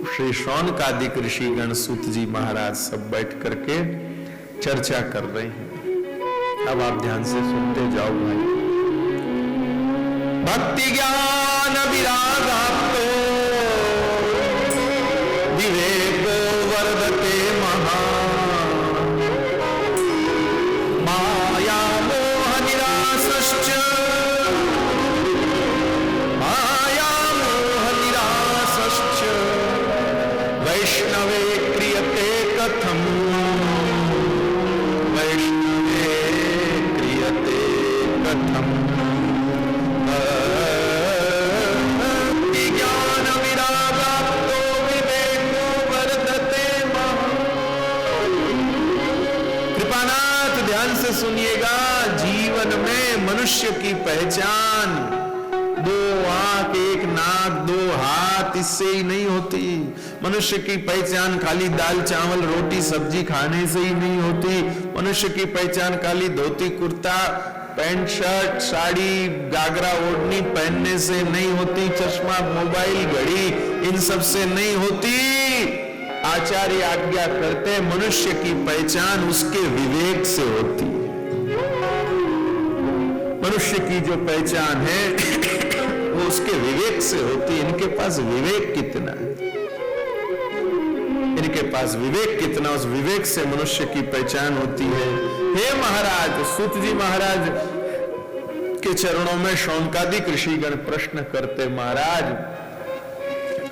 श्री शौनकादिक ऋषिगण सूत जी महाराज सब बैठ करके चर्चा कर रहे हैं। अब आप ध्यान से सुनते जाओ भाई। भक्ति ज्ञान विरागाप्तो विवेको वर्धते महा माया मोह निरासश्च वैष्णवे क्रियते कथम वैष्णवे क्रियते कथम ज्ञान विरागाप्तो विवेको वर्धते महा। कृपानाथ ध्यान से सुनिएगा। जीवन में मनुष्य की पहचान दो आंख, एक नाक, दो हाथ, इससे ही नहीं होती। मनुष्य की पहचान खाली दाल चावल रोटी सब्जी खाने से ही नहीं होती। मनुष्य की पहचान खाली धोती कुर्ता पैंट शर्ट साड़ी गागरा ओढ़नी पहनने से नहीं होती। चश्मा मोबाइल घड़ी इन सब से नहीं होती। आचार्य आज्ञा करते मनुष्य की पहचान उसके विवेक से होती। मनुष्य की जो पहचान है वो उसके विवेक से होती है। इनके पास विवेक कितना है, इनके पास विवेक कितना, उस विवेक से मनुष्य की पहचान होती है। हे महाराज, सूत जी महाराज के चरणों में शौनकादिक ऋषिगण प्रश्न करते, महाराज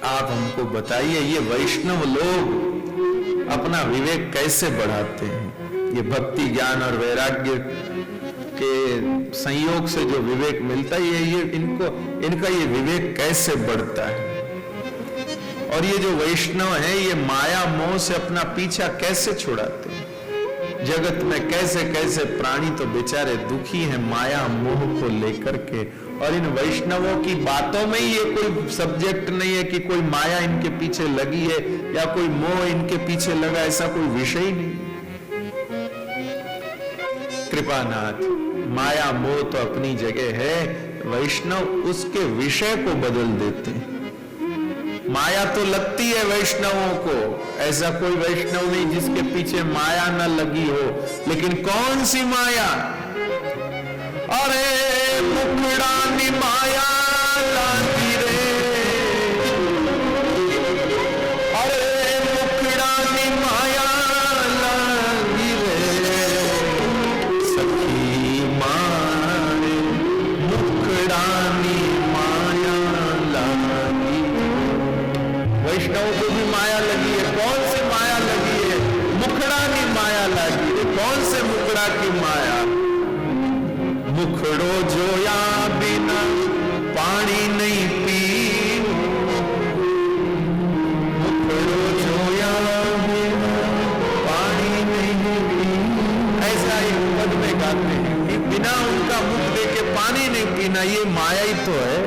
आप हमको बताइए ये वैष्णव लोग अपना विवेक कैसे बढ़ाते हैं। ये भक्ति ज्ञान और वैराग्य के संयोग से जो विवेक मिलता है ये इनका ये विवेक कैसे बढ़ता है। और ये जो वैष्णव है ये माया मोह से अपना पीछा कैसे छुड़ाते हैं। जगत में कैसे कैसे प्राणी तो बेचारे दुखी हैं माया मोह को लेकर के। और इन वैष्णवों की बातों में ये कोई सब्जेक्ट नहीं है कि कोई माया इनके पीछे लगी है या कोई मोह इनके पीछे लगा, ऐसा कोई विषय ही नहीं। कृपानाथ, माया मोह तो अपनी जगह है, वैष्णव उसके विषय को बदल देते हैं। माया तो लगती है वैष्णवों को, ऐसा कोई वैष्णव नहीं जिसके पीछे माया न लगी हो। लेकिन कौन सी माया? अरे मुखड़ानी माया लागी रे, अरे मुखड़ानी माया लागी रे, सखी मारे मुखड़ानी माया लागी। वैष्णव को भी माया लगी है। कौन सी माया लगी है? मुखड़ानी माया लगी है। कौन से मुखड़ा की माया? मुखड़ो जोया बिना पानी नहीं पी, मुखड़ो जोया बिना पानी नहीं पी। ऐसा ही पद में गाते हैं कि बिना उनका मुख देके पानी नहीं पीना, ये माया ही तो है।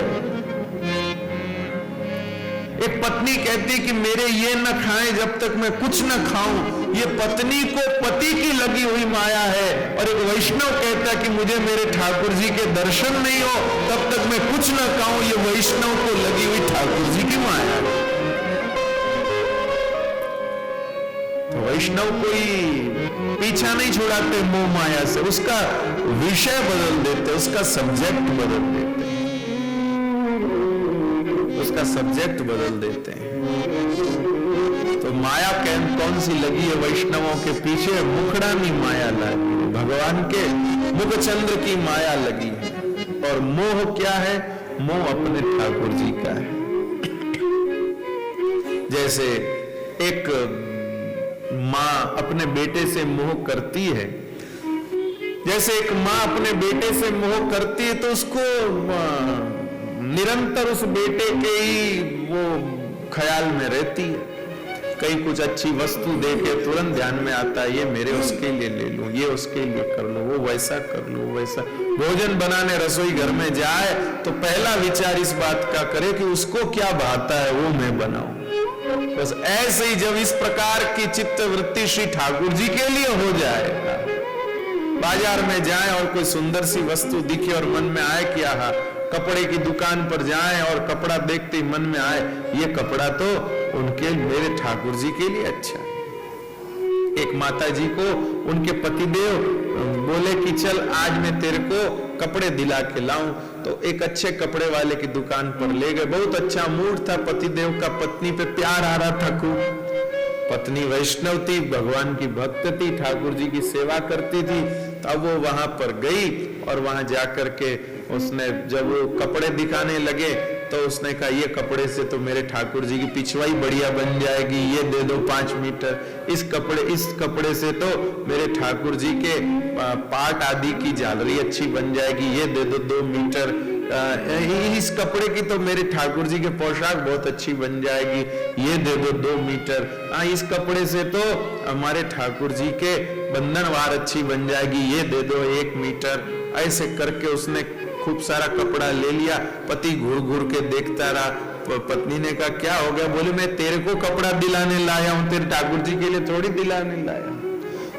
एक पत्नी कहती कि मेरे ये न खाएं जब तक मैं कुछ न खाऊं, ये पत्नी को पति की लगी हुई माया है। और एक वैष्णव कहता कि मुझे मेरे ठाकुर जी के दर्शन नहीं हो तब तक मैं कुछ न खाऊं, ये वैष्णव को लगी हुई ठाकुर जी की माया है। तो वैष्णव कोई पीछा नहीं छुड़ाते मोह माया से, उसका विषय बदल देते, उसका सब्जेक्ट बदल देते, उसका सब्जेक्ट बदल देते हैं। तो माया कौन सी लगी है वैष्णवों के पीछे? मुखड़ानी माया लगी, भगवान के मुख चंद्र की माया लगी है। और मोह क्या है? मोह अपने ठाकुर जी का है। जैसे एक माँ अपने बेटे से मोह करती है, जैसे एक माँ अपने बेटे से मोह करती है तो उसको निरंतर उस बेटे के ही वो ख्याल में रहती है। कहीं कुछ अच्छी वस्तु देखे तुरंत ध्यान में आता है ये मेरे उसके लिए ले लूं, ये उसके लिए कर लो, वो वैसा कर लो, वैसा। भोजन बनाने रसोई घर में जाए तो पहला विचार इस बात का करे कि उसको क्या भाता है वो मैं बनाऊं। बस ऐसे ही जब इस प्रकार की चित्त वृत्ति श्री ठाकुर जी के लिए हो जाए, बाजार में जाए और कोई सुंदर सी वस्तु दिखे और मन में आए कि आहा, कपड़े की दुकान पर जाएं और कपड़ा देखते ही मन में आए ये कपड़ा तो उनके मेरे ठाकुर जी के लिए अच्छा है। एक माता जी को उनके पतिदेव बोले कि चल आज मैं तेरे को कपड़े दिला के लाऊं, तो एक अच्छे कपड़े वाले की दुकान पर ले गए। बहुत अच्छा मूड था पतिदेव का, पत्नी पे प्यार आ रहा था खूब। पत्नी वैष्णव थी, भगवान की भक्त थी, ठाकुर जी की सेवा करती थी। तब वो वहां पर गई और वहां जाकर के उसने जब वो कपड़े दिखाने लगे तो उसने कहा ये कपड़े से तो मेरे ठाकुर जी की पिछवाई बढ़िया बन जाएगी, ये दे दो 5 मीटर। इस कपड़े से तो मेरे ठाकुर जी के पाट आदि की झालरी अच्छी बन जाएगी, ये दे दो 2 मीटर। इस कपड़े की तो मेरे ठाकुर जी के पोशाक बहुत अच्छी बन जाएगी, ये दे दो 2 मीटर। इस कपड़े से तो हमारे ठाकुर जी के बंधनवार अच्छी बन जाएगी, ये दे दो 1 मीटर। ऐसे करके उसने खूब सारा कपड़ा ले लिया। पति घूर घूर के देखता रहा। पत्नी ने कहा क्या हो गया? बोले मैं तेरे को कपड़ा दिलाने लाया हूं, तेरे ठाकुर जी के लिए थोड़ी दिलाने लाया।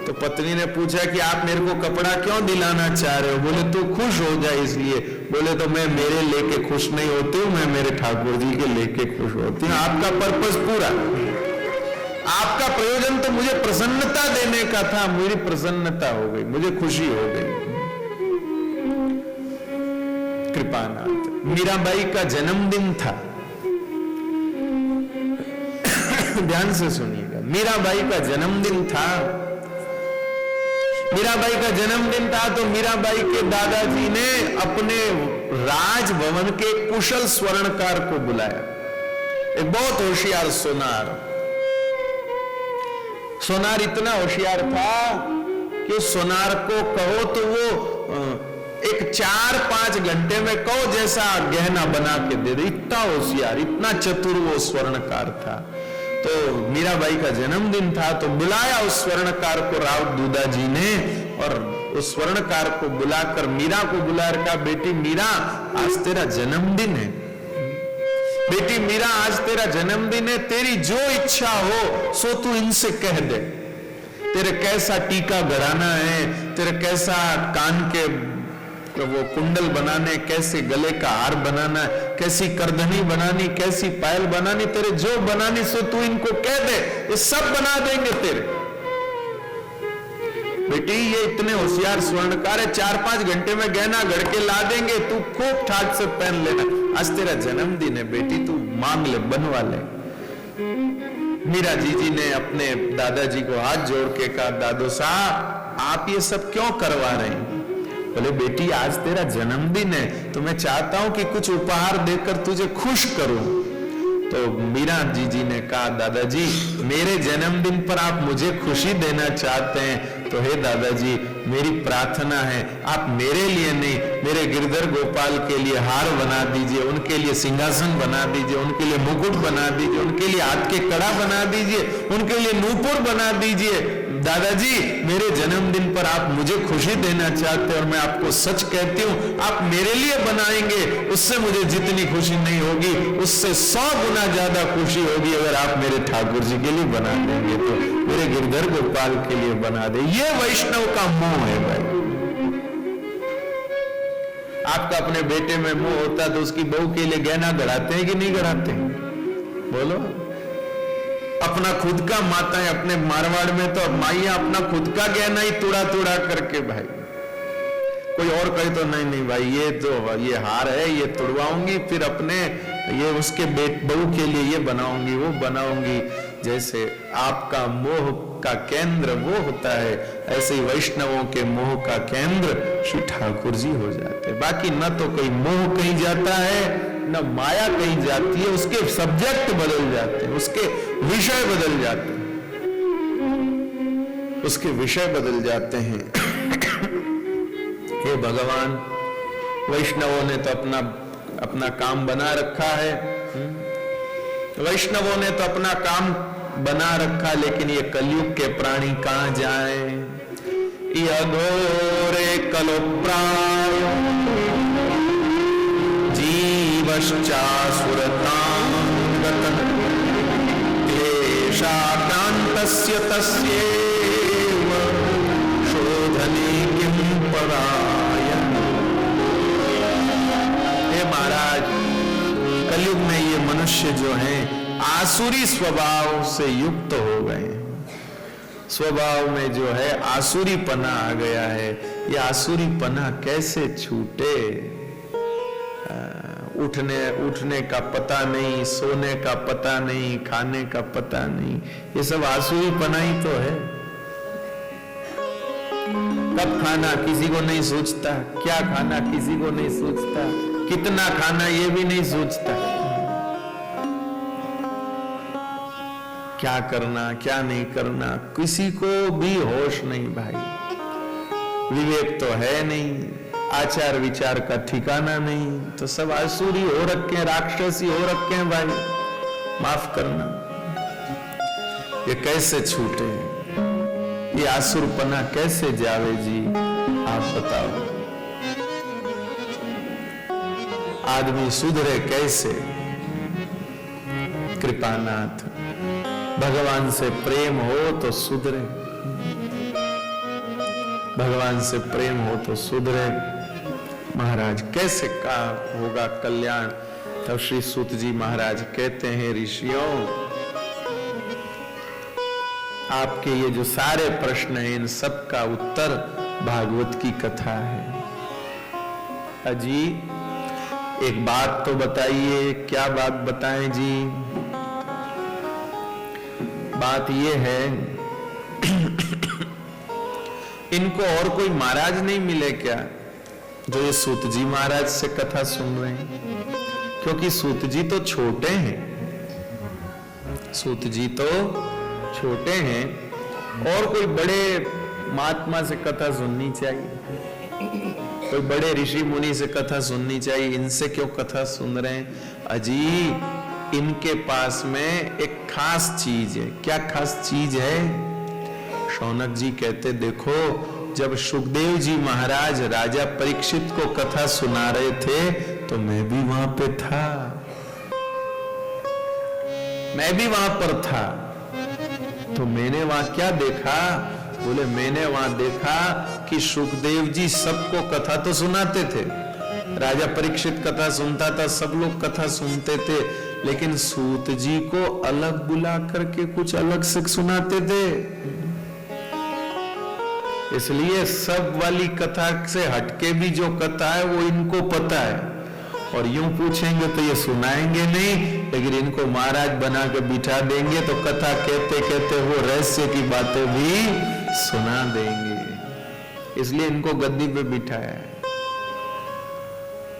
तो पत्नी ने पूछा कि आप मेरे को कपड़ा क्यों दिलाना चाह रहे हो? बोले तू खुश हो जाए इसलिए। बोले तो मैं मेरे लेके खुश नहीं होती हूँ, मैं मेरे ठाकुर जी के लेके खुश होती हूँ। आपका पर्पस पूरा, आपका प्रयोजन तो मुझे प्रसन्नता देने का था, मेरी प्रसन्नता हो गई, मुझे खुशी हो गई। कृपानाथ मीराबाई का जन्मदिन था। ध्यान से सुनिएगा, मीराबाई का जन्मदिन था। मीराबाई का जन्मदिन था तो मीराबाई के दादाजी ने अपने राजभवन के कुशल स्वर्णकार को बुलाया। एक बहुत होशियार सोनार इतना होशियार था कि उस सोनार को कहो तो वो एक 4-5 घंटे में कहो जैसा गहना बना के दे दे। इतना होशियार, इतना चतुर वो स्वर्णकार था। तो मीराबाई का जन्मदिन था तो बुलाया उस स्वर्णकार को राव दूदा जी ने, और उस स्वर्णकार को बुलाकर मीरा को बुलाकर कहा बेटी मीरा आज तेरा जन्मदिन है, बेटी मीरा आज तेरा जन्मदिन है, तेरी जो इच्छा हो सो तू इनसे कह दे। तेरे कैसा टीका गढ़ाना है, तेरे कैसा कान के वो कुंडल बनाने, कैसे गले का हार बनाना, कैसी करधनी बनानी, कैसी पायल बनानी, तेरे जो बनानी सो तू इनको कह दे, ये सब बना देंगे तेरे। बेटी ये इतने होशियार स्वर्णकार है, 4-5 घंटे में गहना गढ़ के ला देंगे, तू खूब ठाट से पहन लेना। आज तेरा जन्मदिन है बेटी, तू मांग ले, बनवा ले। मीरा जी ने अपने दादाजी को हाथ जोड़ के कहा दादो साहब आप ये सब क्यों करवा रहे हैं? बोले बेटी आज तेरा जन्मदिन है तो मैं चाहता हूं कि कुछ उपहार देकर तुझे खुश करूं। तो मीरा जी ने कहा दादाजी मेरे जन्मदिन पर आप मुझे खुशी देना चाहते हैं तो हे दादाजी मेरी प्रार्थना है आप मेरे लिए नहीं मेरे गिरधर गोपाल के लिए हार बना दीजिए, उनके लिए सिंहासन बना दीजिए, उनके लिए मुकुट बना दीजिए, उनके लिए हाथ के कड़ा बना दीजिए, उनके लिए नूपुर बना दीजिए। दादाजी मेरे जन्मदिन पर आप मुझे खुशी देना चाहते हैं और मैं आपको सच कहती हूं आप मेरे लिए बनाएंगे उससे मुझे जितनी खुशी नहीं होगी उससे 100 गुना ज्यादा खुशी होगी अगर आप मेरे ठाकुर जी के लिए बना देंगे तो मेरे गिरधर गोपाल के लिए बना दे। ये वैष्णव का मोह है भाई। आपका अपने बेटे में मोह होता तो उसकी बहू के लिए गहना गढ़ाते हैं कि नहीं गढ़ाते? बोलो। अपना खुद का माताएं अपने मारवाड़ में तो माइयां अपना खुद का गहना ही तुड़ा तुड़ा करके भाई, कोई और कहे तो नहीं नहीं भाई ये तो ये हार है ये तुड़वाऊंगी फिर अपने ये उसके बहू के लिए ये बनाऊंगी वो बनाऊंगी। जैसे आपका मोह का केंद्र वो होता है ऐसे ही वैष्णवों के मोह का केंद्र श्री ठाकुर जी हो जाते हैं। बाकी न तो कोई मोह कहीं जाता है न माया कहीं जाती है, उसके सब्जेक्ट बदल जाते हैं, उसके विषय बदल जाते हैं, उसके विषय बदल जाते हैं। हे भगवान वैष्णवों ने तो अपना काम बना रखा है, वैष्णवों ने तो अपना काम बना रखा, लेकिन ये कलयुग के प्राणी कहां जाएं? यह घोरे कलो प्राय क्लेशाक्रान्तस्य तस्यैव शोधने किं परायण। हे महाराज कलयुग में ये मनुष्य जो हैं आसुरी स्वभाव से युक्त हो गए। स्वभाव में जो है आसुरी पना आ गया है। ये आसुरी पना कैसे छूटे? उठने का पता नहीं, सोने का पता नहीं, खाने का पता नहीं, ये सब आसुरी पना ही तो है। कब खाना किसी को नहीं सोचता, क्या खाना किसी को नहीं सोचता, कितना खाना ये भी नहीं सोचता, क्या करना क्या नहीं करना किसी को भी होश नहीं भाई। विवेक तो है नहीं, आचार विचार का ठिकाना नहीं, तो सब आसुरी हो रखे हैं, राक्षसी हो रखे हैं भाई। माफ करना, ये कैसे छूटे? ये आसुरपना कैसे जावे जी? आप बताओ। आदमी सुधरे कैसे? कृपानाथ, भगवान से प्रेम हो तो सुधरे, भगवान से प्रेम हो तो सुधरे। महाराज कैसे का होगा कल्याण? तब श्री सूत जी महाराज कहते हैं, ऋषियों आपके ये जो सारे प्रश्न हैं, इन सब का उत्तर भागवत की कथा है। अजी एक बात तो बताइए। क्या बात बताएं जी? बात ये है इनको और कोई महाराज नहीं मिले क्या जो ये सूत जी महाराज से कथा सुन रहे हैं? क्योंकि सूत जी तो छोटे हैं, सूत जी तो छोटे हैं, और कोई बड़े महात्मा से कथा सुननी चाहिए, कोई बड़े ऋषि मुनि से कथा सुननी चाहिए। इनसे क्यों कथा सुन रहे हैं? अजी इनके पास में एक खास चीज है। क्या खास चीज है? शौनक जी कहते, देखो जब सुखदेव जी महाराज राजा परीक्षित को कथा सुना रहे थे तो मैं भी वहां पे था, मैं भी वहां पर था। तो मैंने वहां क्या देखा? बोले मैंने वहां देखा कि सुखदेव जी सबको कथा तो सुनाते थे, राजा परीक्षित कथा सुनता था, सब लोग कथा सुनते थे, लेकिन सूत जी को अलग बुला करके कुछ अलग से सुनाते थे। इसलिए सब वाली कथा से हटके भी जो कथा है वो इनको पता है, और यूं पूछेंगे तो ये सुनाएंगे नहीं, लेकिन इनको महाराज बना के बिठा देंगे तो कथा कहते कहते वो रहस्य की बातें भी सुना देंगे। इसलिए इनको गद्दी पे बिठाया है,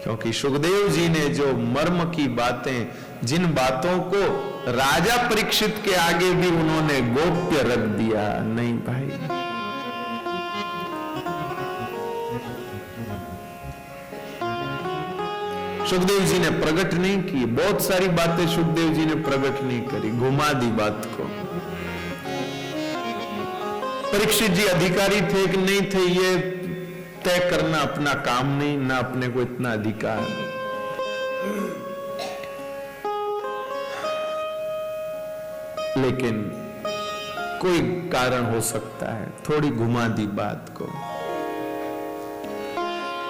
क्योंकि सुखदेव जी ने जो मर्म की बातें, जिन बातों को राजा परीक्षित के आगे भी उन्होंने गोप्य रख दिया, नहीं भाई। सुखदेव जी ने प्रकट नहीं की, बहुत सारी बातें सुखदेव जी ने प्रकट नहीं करी, घुमा दी बात को। परीक्षित जी अधिकारी थे कि नहीं थे ये तय करना अपना काम नहीं, ना अपने को इतना अधिकार। लेकिन कोई कारण हो सकता है, थोड़ी घुमा दी बात को।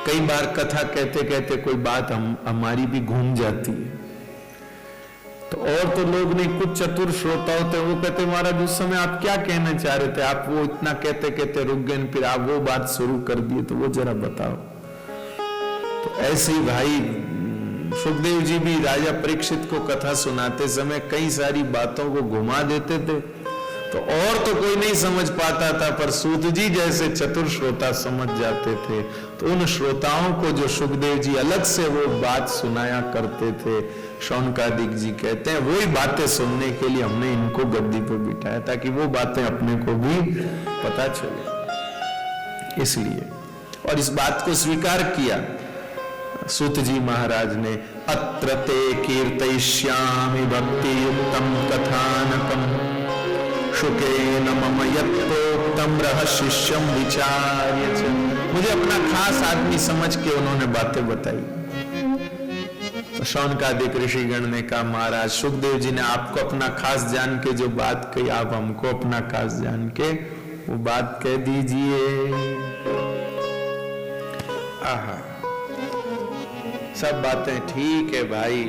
कई बार कथा कहते कहते कोई बात हमारी भी घूम जाती है, तो और तो लोग नहीं, कुछ चतुर श्रोता होते हैं, वो कहते महाराज उस समय आप क्या कहना चाह रहे थे, आप वो इतना कहते कहते रुक गए, फिर आप वो बात शुरू कर दिए, तो वो जरा बताओ। तो ऐसे ही भाई सुखदेव जी भी राजा परीक्षित को कथा सुनाते समय कई सारी बातों को घुमा देते थे, तो और तो कोई नहीं समझ पाता था, पर सूत जी जैसे चतुर श्रोता समझ जाते थे। तो उन श्रोताओं को जो सुखदेव जी अलग से वो बात सुनाया करते थे, शौनकादिक जी कहते हैं वही बातें सुनने के लिए हमने इनको गद्दी पर बिठाया, ताकि वो बातें अपने को भी पता चले। इसलिए और इस बात को स्वीकार किया सूत जी महाराज ने। अत्र ते कीर्तयिष्यामि भक्ति युक्तम कथानकम शुकेन मम यत्प्रोक्तम रहस्यम विचार्य च। मुझे अपना खास आदमी समझ के उन्होंने बातें बताई। तो शौनकादिक ऋषिगण ने कहा महाराज सुखदेव जी ने आपको अपना खास जान के जो बात कही, आप हमको अपना खास जान के वो बात कह दीजिए। आहा, सब बातें ठीक है भाई,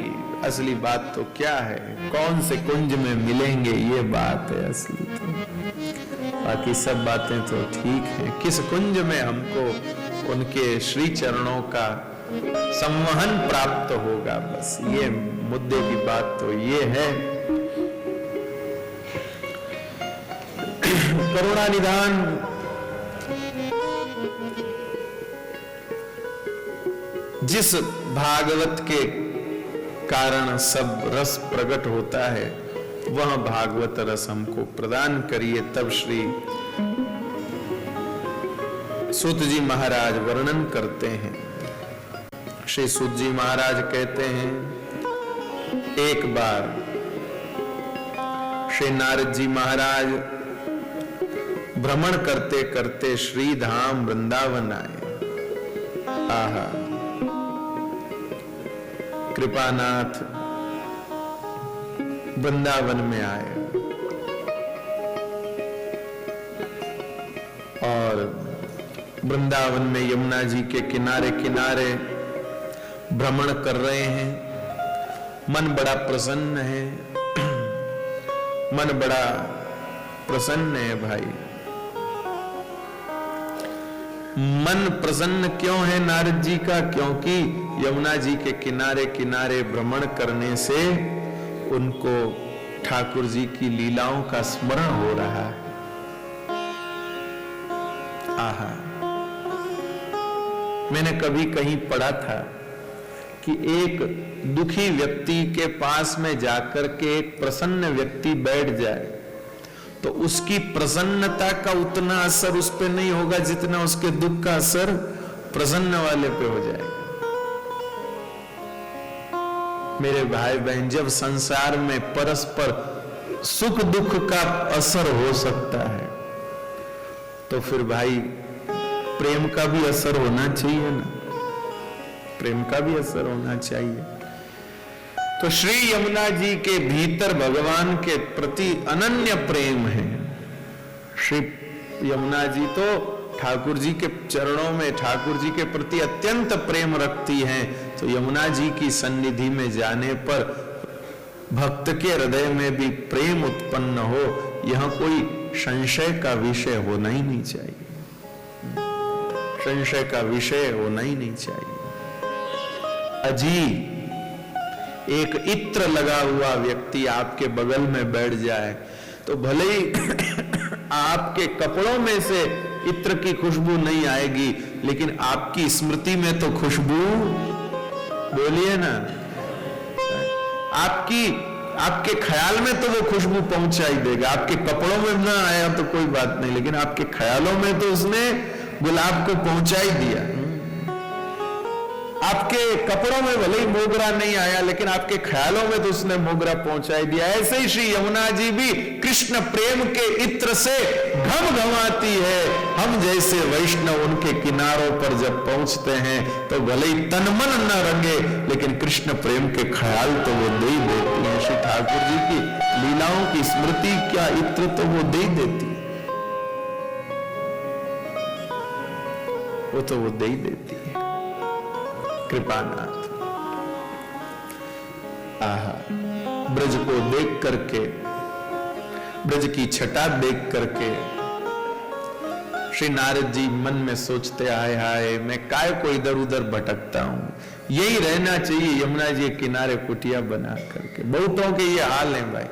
असली बात तो क्या है, कौन से कुंज में मिलेंगे, ये बात है असली तो। बाकी सब बातें तो ठीक है, किस कुंज में हमको उनके श्री चरणों का संवहन प्राप्त होगा, बस ये मुद्दे की बात तो ये है। करुणा निधान जिस भागवत के कारण सब रस प्रकट होता है, वह भागवत रस हमको प्रदान करिए। तब श्री सूत जी महाराज वर्णन करते हैं। श्री सूत जी महाराज कहते हैं, एक बार श्री नारद जी महाराज भ्रमण करते करते श्री धाम वृंदावन आए। आहा, कृपानाथ वृंदावन में आए और वृंदावन में यमुना जी के किनारे किनारे भ्रमण कर रहे हैं। मन बड़ा प्रसन्न है, मन बड़ा प्रसन्न है भाई। मन प्रसन्न क्यों है नारद जी का? क्योंकि यमुना जी के किनारे किनारे भ्रमण करने से उनको ठाकुर जी की लीलाओं का स्मरण हो रहा है। आहा, मैंने कभी कहीं पढ़ा था कि एक दुखी व्यक्ति के पास में जाकर के एक प्रसन्न व्यक्ति बैठ जाए तो उसकी प्रसन्नता का उतना असर उस पे नहीं होगा जितना उसके दुख का असर प्रसन्न वाले पे हो जाएगा। मेरे भाई बहन, जब संसार में परस्पर सुख दुख का असर हो सकता है तो फिर भाई प्रेम का भी असर होना चाहिए ना, प्रेम का भी असर होना चाहिए। तो श्री यमुना जी के भीतर भगवान के प्रति अनन्य प्रेम है। श्री यमुना जी तो ठाकुर जी के चरणों में ठाकुर जी के प्रति अत्यंत प्रेम रखती हैं। तो यमुना जी की सन्निधि में जाने पर भक्त के हृदय में भी प्रेम उत्पन्न हो, यह कोई संशय का विषय होना ही नहीं चाहिए, संशय का विषय होना ही नहीं चाहिए। अजी एक इत्र लगा हुआ व्यक्ति आपके बगल में बैठ जाए तो भले ही आपके कपड़ों में से इत्र की खुशबू नहीं आएगी, लेकिन आपकी स्मृति में तो खुशबू, बोलिए ना, आपके ख्याल में तो वो खुशबू पहुंचा ही देगा। आपके कपड़ों में ना आया तो कोई बात नहीं, लेकिन आपके ख्यालों में तो उसने गुलाब को पहुंचा ही दिया। आपके कपड़ों में भले ही मोगरा नहीं आया, लेकिन आपके ख्यालों में तो उसने मोगरा पहुंचाई दिया। ऐसे ही श्री यमुना जी भी कृष्ण प्रेम के इत्र से घमघमाती है। हम जैसे वैष्णव उनके किनारों पर जब पहुंचते हैं तो भले ही तन मन न रंगे, लेकिन कृष्ण प्रेम के ख्याल तो वो दे ही देती है। श्री ठाकुर जी की लीलाओं की स्मृति क्या इत्र तो वो दे ही देती है, वो तो वो दे ही देती है। कृपानाथ, आहा, ब्रज को देख करके, ब्रज की छटा देख करके श्री नारद जी मन में सोचते, हाय हाय मैं काय को इधर उधर भटकता हूं, यही रहना चाहिए यमुना जी के किनारे कुटिया बना करके। बहुतों के ये हाल है भाई।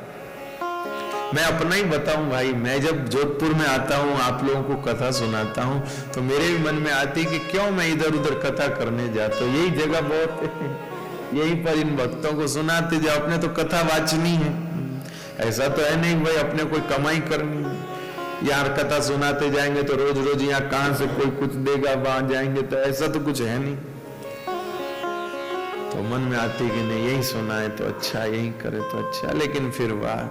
मैं अपना ही बताऊं भाई, मैं जब जोधपुर में आता हूं, आप लोगों को कथा सुनाता हूं, तो मेरे भी मन में आती कि क्यों मैं इधर उधर कथा करने जाता हूं, यही जगह बहुत है, यहीं पर इन भक्तों को सुनाते जाओ। अपने तो कथा वाचनी है, ऐसा तो है नहीं भाई अपने कोई कमाई करनी है। यहाँ कथा सुनाते जाएंगे तो रोज रोज यहाँ कहां से कोई कुछ देगा, वहां जाएंगे तो ऐसा तो कुछ है नहीं। तो मन में आती कि नहीं यही सुनाए तो अच्छा, यही करे तो अच्छा, लेकिन फिर वाह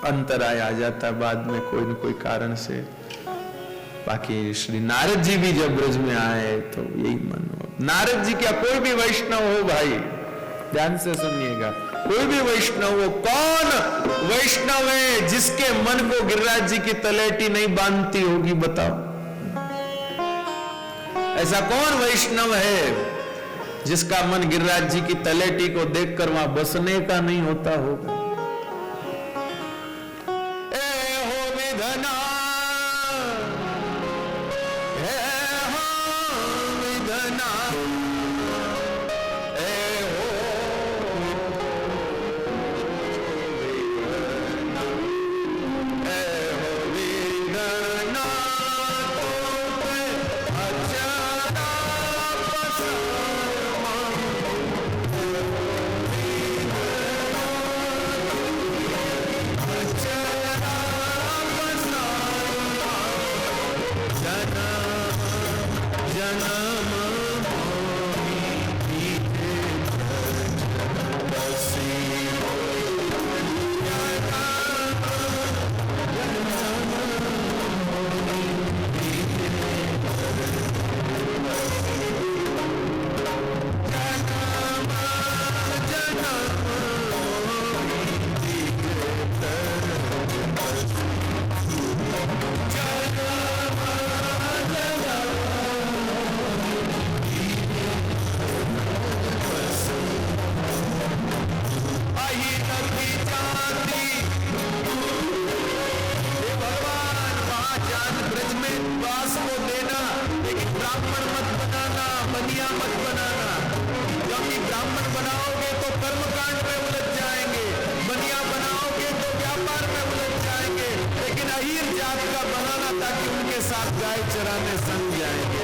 अंतराय आ जाता बाद में कोई न कोई कारण से। बाकी श्री नारद जी भी जब ब्रज में आए तो यही मन हो। नारद जी क्या, कोई भी वैष्णव हो भाई, ध्यान से सुनिएगा, कोई भी वैष्णव हो, कौन वैष्णव है जिसके मन को गिरिराज जी की तलेटी नहीं बांधती होगी, बताओ। ऐसा कौन वैष्णव है जिसका मन गिरिराज जी की तलेटी को देखकर वहां बसने का नहीं होता होगा। ए हो विधना, ए हो विधना, ए हो चराने संग